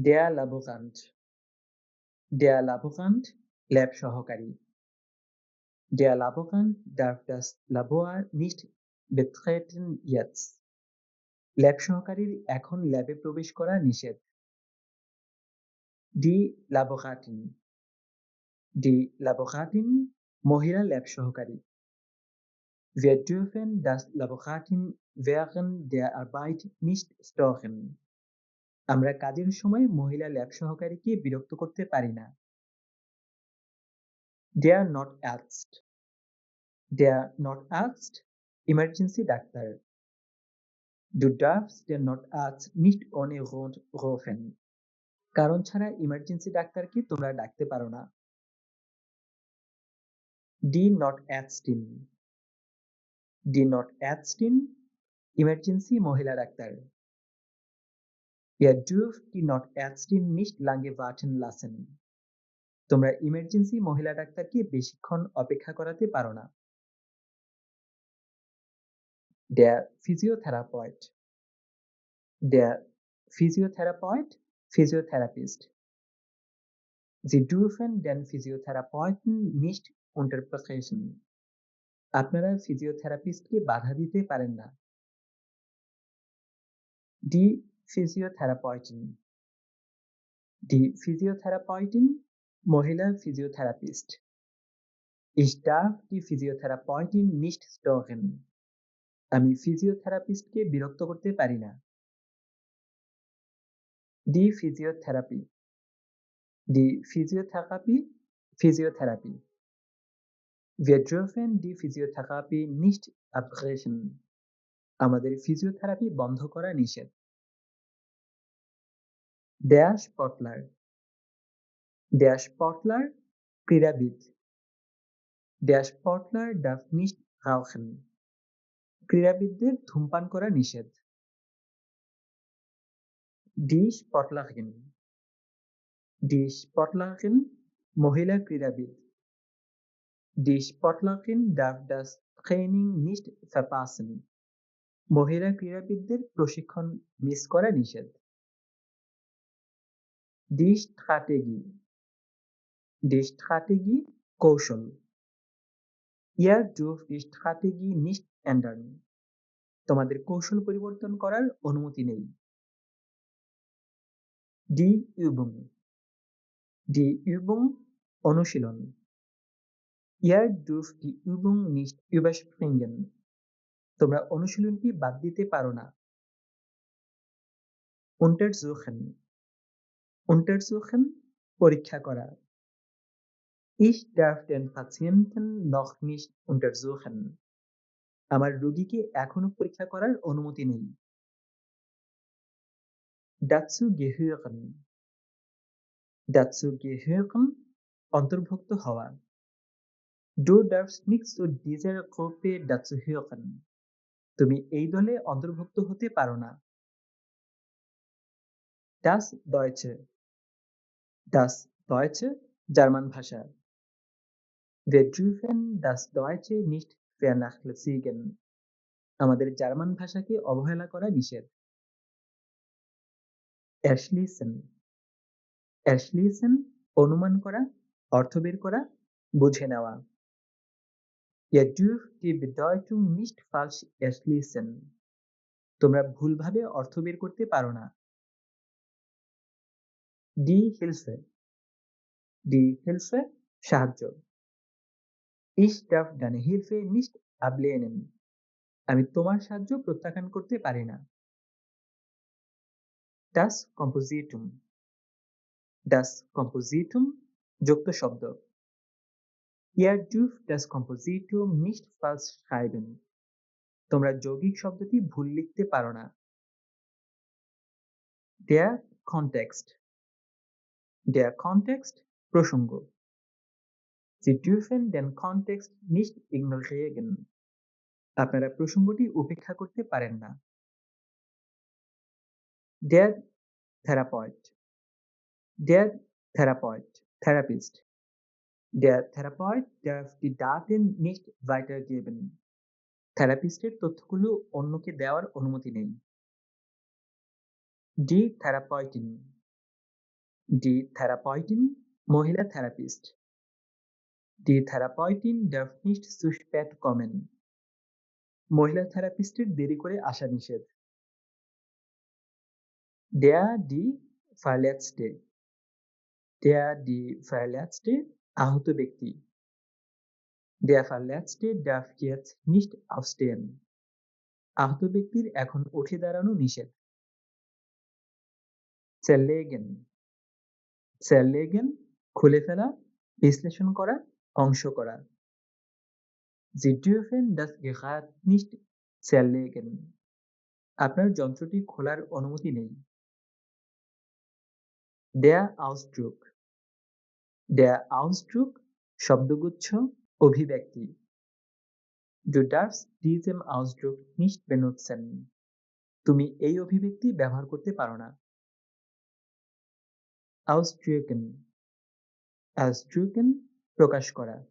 Der Laborant. Der Laborant, lab সহকারী। Der Laborant darf das Labor nicht betreten jetzt. Lab সহকারীর এখন ল্যাবে প্রবেশ করা নিষেধ। Die Laborantin. Die Laborantin, মহিলা ল্যাব সহকারী। Wir dürfen das Laborantin während der Arbeit nicht stören. আমরা কাজের সময় মহিলা ল্যাব সহকারীকে বিরক্ত করতে পারি না। Der Notarzt. Der Notarzt, Emergency doctor. Du darfst den Notarzt nicht ohne Grund rufen. কারণ ছাড়া ইমার্জেন্সি ডাক্তারকে তোমরা ডাকতে পারো না। Die Notärztin. Die Notärztin, emergency মহিলা doctor. Ihr dürft die Notärztin nicht lange warten lassen. তোমরা ইমার্জেন্সি মহিলা ডাক্তারকে বেশিক্ষণ অপেক্ষা করাতে পারো না। Der Physiotherapeut. Der Physiotherapeut, Physiotherapist. Sie dürfen den Physiotherapeuten nicht unterbrechen. আপনারা ফিজিওথেরাপিস্টকে বাধা দিতে পারেন না। Die Physiotherapeutin. Die Physiotherapeutin, মহিলা physiotherapist. Ich darf die Physiotherapeutin nicht stören. আমি ফিজিওথেরাপিস্টকে বিরক্ত করতে পারি না। Die Physiotherapie. Die Physiotherapie, Physiotherapie. Wir dürfen die Physiotherapie nicht abbrechen. আমাদের ফিজিওথেরাপি বন্ধ করা নিষেধ। Der Sportler. Der Sportler, ক্রীড়াবিদ। Der Sportler darf nicht rauchen. ক্রীড়াবিদদের ধূমপান করা নিষেধ। Die Sportlerin. Die Sportlerin, মহিলা ক্রীড়াবিদ। Die Sportlerin darf das Training nicht verpassen. মহিলা ক্রীড়াবিদদের প্রশিক্ষণ মিস করা নিষেধ। Die Strategie. Die Strategie, কৌশল। Ihr dürft die Strategie nicht ändern. তোমাদের কৌশল পরিবর্তন করার অনুমতি নেই। Die Übung. Die Übung, অনুশীলন। Ihr dürft die Übung nicht überspringen. তোমরা অনুশীলনটি বাদ দিতে পারো না। Untersuchen. Untersuchen, পরীক্ষা করা। Ich darf den Patienten noch nicht untersuchen. আমার রোগীকে এখনো পরীক্ষা করার অনুমতি নেই। Dazu gehören. Dazu gehören, অন্তর্ভুক্ত হওয়া। Du darfst nicht zu dieser Gruppe dazugehören. তুমি এই দলে অন্তর্ভুক্ত হতে পারো না। Das Deutsche. Das Deutsche, German ভাষা। Wir dürfen das Deutsche nicht vernachlässigen. আমাদের জার্মান ভাষাকে অবহেলা করা নিষেধ। Erschließen. Erschließen, অনুমান করা, অর্থ বের করা, বুঝে নেওয়া। Ihr dürft die Bedeutung nicht falsch erschließen. তোমরা ভুলভাবে অর্থ বের করতে পারো না। Die Hilfe. Die Hilfe, সাহায্য। Ich darf deine Hilfe nicht ablehnen. আমি তোমার সাহায্য প্রত্যাখ্যান করতে পারি না। Das Kompositum. Das Kompositum, যুক্ত শব্দ। Ihr dürft das Kompositum nicht falsch schreiben. তোমরা যৌগিক শব্দটি ভুল লিখতে পারো না। Der Kontext. Der Kontext, প্রসঙ্গ। Sie dürfen den Kontext nicht ignorieren. আপনারা প্রসঙ্গটি উপেক্ষা করতে পারেন না। Der Therapeut. Der Therapeut, Therapist. Der Therapeut darf die Daten nicht weitergeben. থেরাপিস্টের তথ্যগুলো অন্যকে দেওয়ার অনুমতি নেই। Die Therapeutin. ডি থেরাপয়েটিন মহিলা থেরাপিস্ট। ডি থেরাপয়েটিন darf nicht zu spät kommen। মহিলা থেরাপিস্টের দেরি করে আসা নিষেধ। Der die Verletzte। Der die Verletzte আহত ব্যক্তি। Der Verletzte darf jetzt nicht aufstehen। আহত ব্যক্তির এখন উঠে দাঁড়ানো নিষেধ। Zerlegen। Zerlegen খুলে ফেলা, বিশ্লেষণ করা, ধ্বংস করা। Sie dürfen das Gerät nicht zerlegen। আপনার যন্ত্রটি খোলার অনুমতি নেই। Der Ausdruck। Der Ausdruck শব্দগুচ্ছ, অভিব্যক্তি। Du darfst diesen Ausdruck nicht benutzen। তুমি এই অভিব্যক্তি ব্যবহার করতে পারো না। Ausdrücken। Ausdrücken প্রকাশ করা।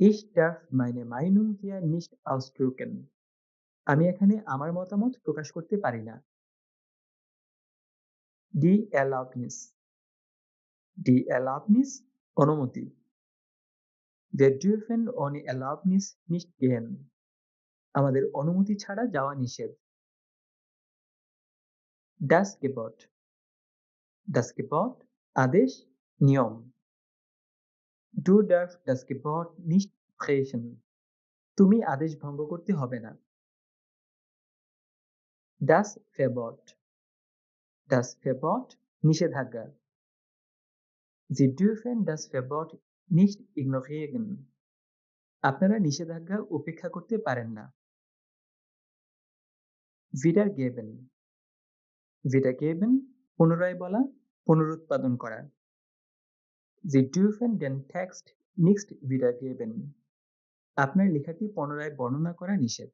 Ich darf meine Meinung hier nicht ausdrücken। আমি এখানে আমার মতামত প্রকাশ করতে পারি না। Die Erlaubnis। Die Erlaubnis অনুমতি। Wir dürfen ohne Erlaubnis nicht gehen। আমাদের অনুমতি ছাড়া যাওয়া নিষেধ। Das Gebot। Das Gebot আদেশ, নিয়ম। Du darfst das Gebot nicht brechen। তুমি আদেশ ভঙ্গ করতে হবে না। Das Verbot। Das Verbot নিষেধাজ্ঞা। Sie dürfen das Verbot nicht ignorieren। আপনারা নিষেধাজ্ঞা উপেক্ষা করতে পারেন না। Wiedergeben। Wiedergeben পুনরায় বলা, পুনরুৎপাদন করা। Sie dürfen den Text nicht wiedergeben। আপনার লেখাটি পুনরায় বর্ণনা করা নিষেধ।